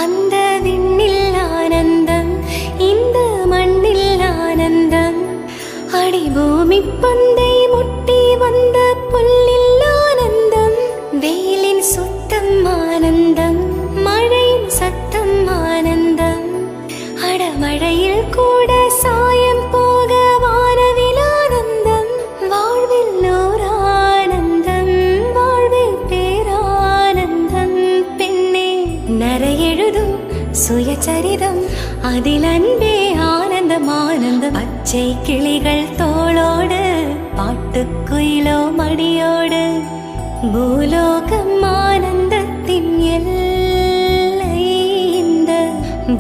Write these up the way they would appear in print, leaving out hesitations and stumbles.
அந்த விண்ணில் ஆனந்தம், இந்த மண்ணில் ஆனந்தம். அடி பூமி பந்தை முட்டி வந்த புல்லில் ஆனந்தம். வெயிலின் சுத்தம் ஆனந்தம், மழையின் சத்தம் ஆனந்தம். அடமழையில் கூட சாயம் போக வானவில் ஆனந்தம். வாழ்வில் ஓர் ஆனந்தம், வாழ்வில் பேரானந்தம். பெண்ணே நரையெழுதும் சுயசரிதம், அதில் அன்பே ஆனந்தம் ஆனந்தம். பச்சை கிளிகள் தோளோடு, பாட்டுக்குயிலோ மடியோடு. பூலோகம் ஆனந்தத்தின் எல்லை, இந்த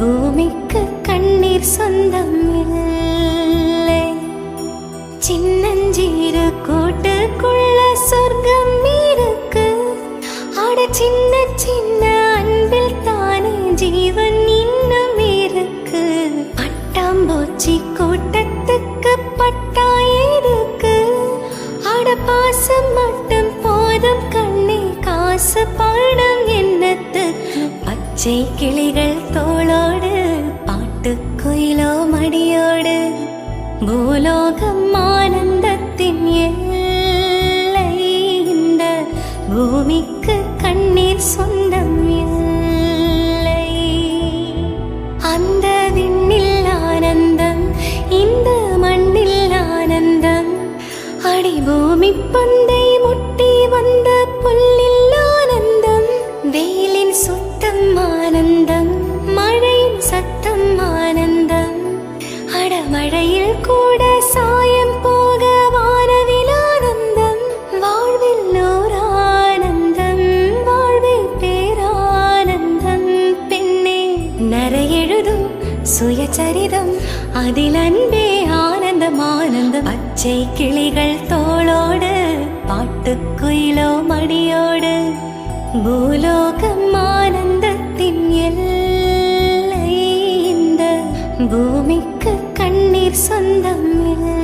பூமிக்கு கண்ணீர் சொந்தம் இல்லை. சின்னஞ்சீரு கூட்டுக்குள்ள சொர்க்கம் இருக்கு. அட சின்ன சின்ன அன்பில் தானே ஜீவன் இன்னும் இருக்கு. பட்டாம்பூச்சி கூட்டத்துக்கு பட்டா இருக்கு. அட பாசம் மட்டும் போதும் கண்ணே, காசு பணம் என்னத்துக்கு. பச்சை கிளிகள் தோளோடு, பாட்டுக்குயிலோ மடியோடு. பூலோகம் ஆனந்தத்தின் எல்லை, இந்த பூமிக்கு கண்ணீர் சொந்தம் இல்லை. அந்த விண்ணில் ஆனந்தம், இந்த மண்ணில் ஆனந்தம். அடி பூமி பந்தை முட்டி வந்த புல்லில் ஆனந்தம். வெயிலின் சுத்தம் ஆனந்தம், மழையின் சத்தம் ஆனந்தம். அடமழையில் கூட சாயம் போக வானவில் ஆனந்தம். வாழ்வில் ஓர் ஆனந்தம், வாழ்வில் பேரானந்தம். பெண்ணே நரையெழுதும் சுயசரிதம், அதில் அன்பே ஆனந்தம் ஆனந்தம். பச்சை கிளிகள் தோளோடு, பாட்டுக்குயிலோ மடியோடு. பூலோகம் ஆனந்தத்தின் எல்லை, இந்த பூமிக்கு கண்ணீர் சொந்தம் இல்லை.